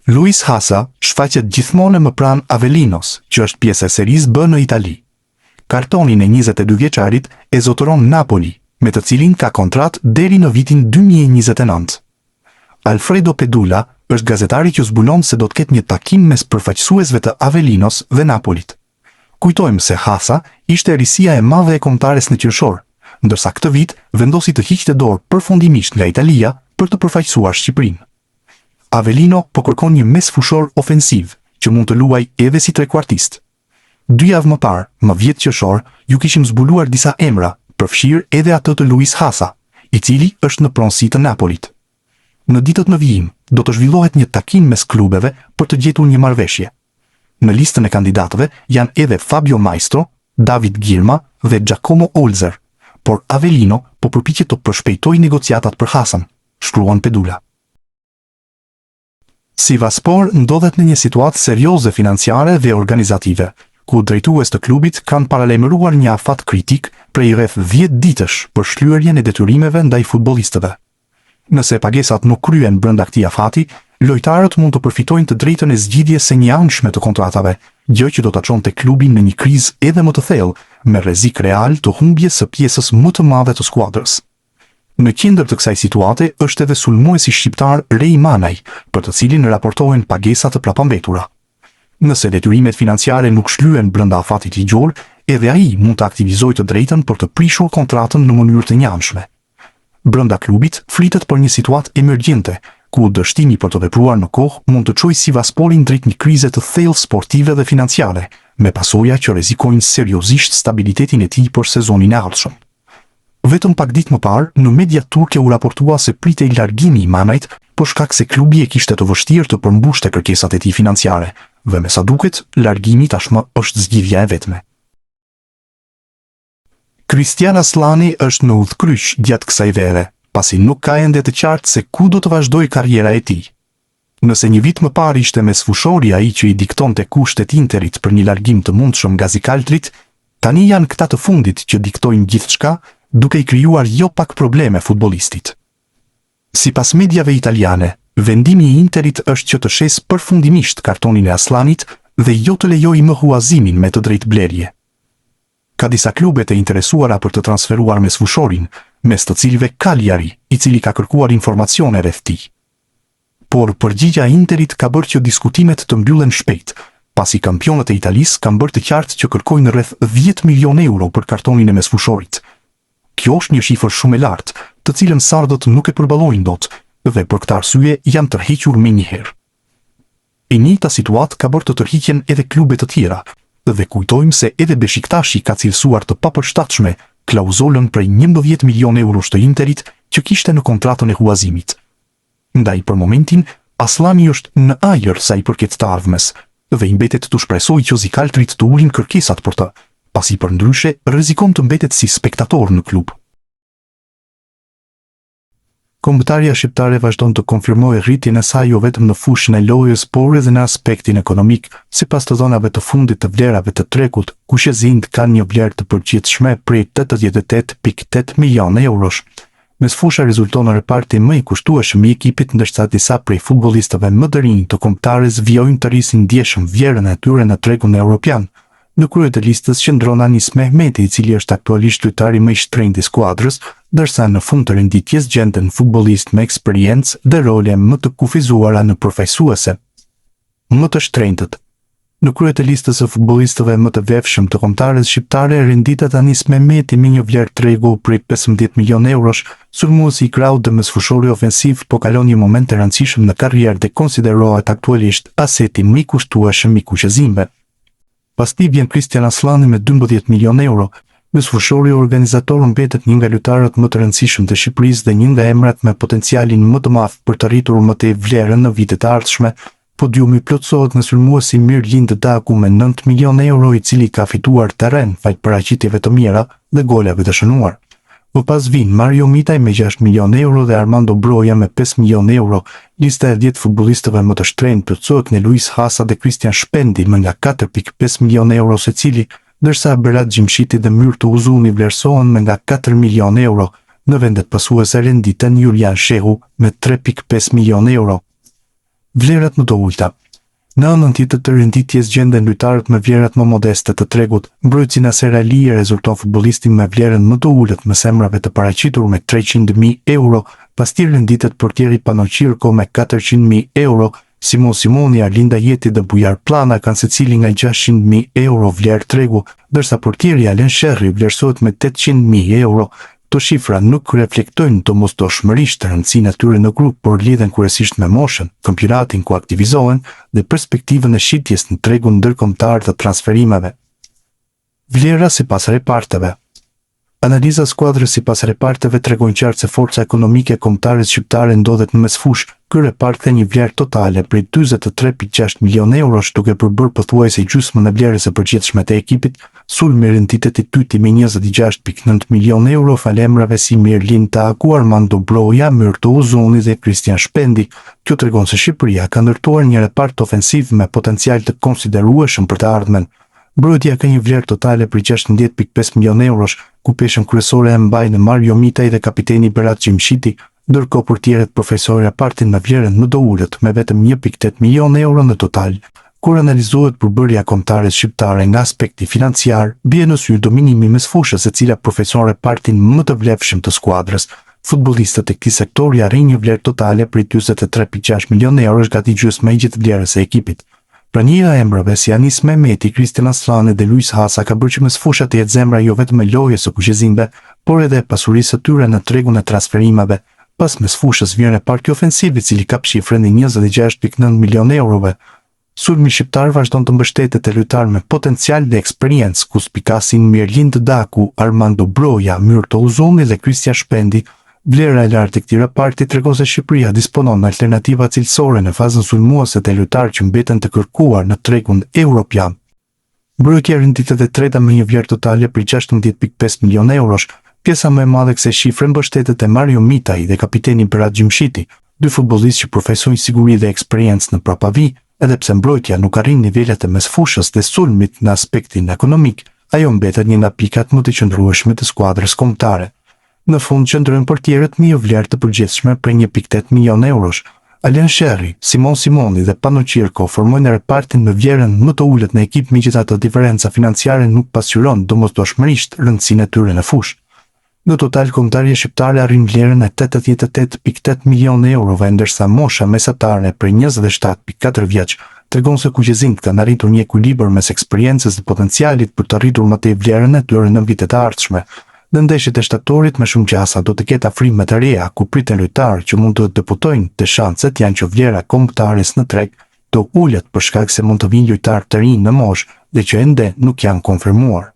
Luis Hasa shfaqet gjithmonë më pranë Avelinos, që është pjesë e serisë B në Itali. Kartonin e 22 vjeçarit e zotëron Napoli, me të cilin ka kontratë deri në vitin 2029. Alfredo Pedula është gazetari që zbulon se do të ketë një takim mes përfaqësuesve të Avelinos dhe Napolit. Kujtojmë se Hasa ishte risia e madhe e kombëtares në qershor, ndërsa këtë vit vendosi të hiqte dorë përfundimisht nga Italia për të përfaqësuar Shqipërinë. Avelino po kërkon një mesfushor ofensiv, që mund të luaj edhe si trekuartist. 2 javë më parë, më 10 qershor, ju kishim zbuluar disa emra, përfshirë edhe atë të Luis Hasa, i cili është në pronësi të Napolit. Në ditët në vijim, do të zhvillohet një takim mes klubeve për të gjetur një marrëveshje. Në listën e kandidatëve janë edhe Fabio Maestro, David Girma dhe Giacomo Olzer, por Avelino po përpiqet të përshpejtojë negociatat për Hasan, shkruan Pedula. Sivasspor ndodhet në një situatë serioze financiare dhe organizative, ku drejtues të klubit kanë paralajmëruar një afat kritik prej rreth 10 ditësh për shlyerjen e detyrimeve ndaj futbollistëve. Nëse pagesat nuk kryen brenda këtij afati, lojtarët mund të përfitojnë të drejtën e zgjidhjes së njëanshme të kontratave, gjë që do ta çonte klubin në një krizë edhe më të thellë, me rrezik real të humbjes së pjesës më të madhe të skuadrës. Në qendër të kësaj situate është edhe sulmuesi shqiptar Rej Manaj, për të cilin raportohen pagesa të prapambetura. Nëse detyrimet financiare nuk shlyen brenda afatit ligjor, edhe ai mund të aktivizojë të drejtën për të prishur kontratën në mënyrë të njëanshme. Brenda klubit flitet për një situatë emergjente, ku dështimi për të vepruar në kohë mund të çojë Sivassporin drejt një krize të thellë sportive dhe financiare, me pasoja që rrezikojnë seriozisht stabilitetin e tij për sezonin e ardhshëm. Vetëm pak ditë më parë, në media turke u raportua se pritej largimi i Manajt, për shkak se klubi e kishte të vështirë të përmbushte kërkesat e tij financiare, dhe me sa duket, largimi tashmë është zgjidhja e vetme. Kristian Aslani është në udhkryq gjatë kësaj vere, pasi nuk ka ende të qartë se ku do të vazhdojë karriera e tij. Nëse një vit më parë ishte mesfushori ai që i diktonte kushtet Interit për një largim të mundshëm nga Zikaltrit, tani janë këta të fundit që diktojnë gjithçka, duke i krijuar jo pak probleme futbollistit. Sipas mediave italiane, vendimi i Interit është që të shes përfundimisht kartonin e Aslanit dhe jo të lejojë më huazimin me të drejtë blerje. Ka disa klube të interesuara për të transferuar mesfushorin, mes të cilëve Cagliari, i cili ka kërkuar informacione rreth tij. Por përgjigja e Interit ka bërë që diskutimet të mbyllen shpejt, pasi kampionët e Italisë kanë bërë të qartë që kërkojnë rreth 10 milion euro për kartonin e mesfushorit. Kjo është një shifër shumë e lartë, të cilën sardët nuk e përballojnë dot, dhe për këtë arsye janë tërhequr menjëherë. E njëjta situatë ka bërë të tërhiqen edhe klube të tjera, dhe kujtojmë se edhe Beshiktashi ka cilësuar të papërshtatshme klauzolën prej 11 milion eurosh të Interit që kishte në kontratën e huazimit. Ndaj për momentin, Aslani është në ajër sa i përket të ardhmes, dhe i mbetet të shpresojë që Zikaltrit të ulin kërkesat për të, pasi për ndryshe rrezikon të mbetet si spektator në klub. Kombëtarja shqiptare vazhdon të konfirmojë rritjen e saj jo vetëm në fushën e lojës, por edhe në aspektin ekonomik, sipas të dhënave të fundit të vlerave të trekut, ku Shëzind kanë një vlerë të përgjithshme prej 88.8 milion eurosh. Mesfusha rezulton në reparti më i kushtueshëm i ekipit, ndërsa disa prej futbollistëve më të rinj të kombëtarës vijojnë të rrisin ndjeshëm vlerën e tyre në tregun evropian. Në krye të listës qëndron Anis Mehmeti, i cili është aktualisht lojtari më i shtrenjtë i skuadrës, ndërsa në fund të renditjes gjenden futbollist me eksperiencë dhe role më të kufizuara në përfaqësuese. Më të shtrenjtët. Në krye të listës së futbollistëve më të vefshëm të kombëtarës shqiptare renditet Anis Mehmeti me një vlerë tregu prej 15 milion eurosh, sulmuesi i krahut dhe mesfushori ofensiv, po kalon një moment të rëndësishëm në karrierë dhe konsiderohet aktualisht aseti më i kushtueshëm i kuqezimve. Pas tij vjen Kristian Aslani me 12 milion euro, mesfushori organizator mbetet një nga lojtarët më të rëndësishëm të Shqipërisë dhe një nga emrat me potencialin më të madh për të rritur më tej vlerën në vitet e ardhshme. Podiumi plotësohet në sulmuesi Mirlind Daku me 9 milion euro, i cili ka fituar terren fal paraqitjeve të mira dhe golave të shënuar. Më pas vin Mario Mitaj me 6 milion euro dhe Armando Broja me 5 milion euro. Lista e 10 futbollistëve më të shtrenjtë plotësohet në Luis Hasa dhe Christian Shpendi me nga 4.5 milion euro secili, ndërsa Berat Gjimshiti dhe Myrtu Uzuni vlerësohen me nga 4 milion euro. Në vendet pasuese renditen Julian Shehu me 3.5 milion euro. Vlerat më të ulta. Në anën tjetër të renditjes gjenden lojtarët me vlerat më modeste të tregut. Mbrojtësi Nasser Ali rezulton futbollistin me vlerën më të ulët me semrave të paraqitur me 300.000 euro, pastaj renditet portieri Panochirko me 400.000 euro, Simon Simoni, Arlinda Jeti dhe Bujar Plana kanë secili nga 600.000 euro vlerë tregu, ndërsa portieri Alen Sherri vlerësohet me 800.000 euro. Këto shifra nuk reflektojnë domosdoshmërisht të rëndësinë e tyre në grup, por lidhen kryesisht me moshën, kampionatin ku aktivizohen dhe perspektivën e shitjes në tregun ndërkombëtar të transferimeve. Vlera sipas reparteve. Analiza e skuadrës sipas reparteve tregon qartë se forca ekonomike e kombëtares shqiptare ndodhet në mesfush. Ky repart ka një vlerë totale prej 43.6 milionë eurosh, duke përbërë pothuajse gjysmën e vlerës së përgjithshme të ekipit. Sulmi identitetit tyti me 26.9 milionë euro falemrave si Mirlin Taku, Armando Broja, Myrto Uzoni dhe Kristian Shpendi. Kjo tregon se Shqipëria ka ndërtuar një repart ofensiv me potencial të konsiderueshëm për të ardhmen. Mbrojtja ka një vlerë totale për 16.5 milionë eurosh, ku peshën kryesore e mbajnë Mario Mitaj dhe kapiteni Berat Gjimshiti, ndërkohë portierët profesorë repartin me vlerën më të ulët me vetëm 1.8 milionë euro në total. Kur analizohet përbërja kombëtare shqiptare nga aspekti financiar, bie në sy dominimi mes fushës e cila profeson repartin më të vlefshëm të skuadrës. Futbollistët e këtij sektori arrin një vlerë totale prej 43.6 milionë eurosh, gati gjysma e gjithë vlerës së ekipit. Pranija e emrave si Anis Mehmeti, Kristian Aslani dhe Luis Hasa ka bërë që mes fushat të jetë zemra jo vetëm e lojës së kuqezimve, por edhe pasurisë së tyre në tregun e transferimeve. Pas mes fushës vjen reparti ofensiv, i cili kap shifrën e 26.9 milionë eurove. Sulmi shqiptar vazhdon të mbështetet te lojtarë me potencial dhe eksperiencë, ku spikasin Mirlin Daku, Armando Broja, Myrto Uzoni dhe Kristian Shpendi. Vlera e lartë e këtij reparti tregon se Shqipëria disponon në alternativa cilësore në fazën sulmuese të lojtarë që mbeten të kërkuar në tregun evropian. Mbrojtja e renditet e treta me një vlerë totale për 16.5 milionë eurosh. Pjesa më e madhe kësaj shifre mbështetet te Mario Mitaj dhe kapiteni Berat Gjimshiti, dy futbollistë që profesojnë siguri dhe eksperiencë në prapavi. Edhe pse mbrojtja nuk arrin nivelet e mesfushës dhe sulmit në aspektin ekonomik, ajo mbetet një nga pikat më të qëndrueshme të skuadrës kombëtare. Në fund qëndrojnë portierët me një vlerë të përgjithshme për 1.8 milionë eurosh. Alen Sherri, Simon Simoni dhe Panochirko formojnë repartin me vlerën më të ulët në ekip, megjithatë diferenca financiare nuk pasqyron domosdoshmërisht rëndësinë e tyre në fushë. Në total, kombëtarja shqiptare arrin vlerën e 88.8 milionë eurove, ndërsa mosha mesatare për 27.4 vjeç tregon se kuqezimtë kanë arritur një ekuilibër mes eksperiencës dhe potencialit për të arritur më tej vlerën e tyre në vitet e ardhshme. Në ndeshjet e shtatorit me shumë gjasa do të ketë afrime të reja ku priten lojtarë që mund të debutojnë, dhe shanset janë që vlera kombëtares në treg do ullet për shkak se mund të vinë lojtarë të rinj në moshë dhe që ende nuk janë konfirmuar.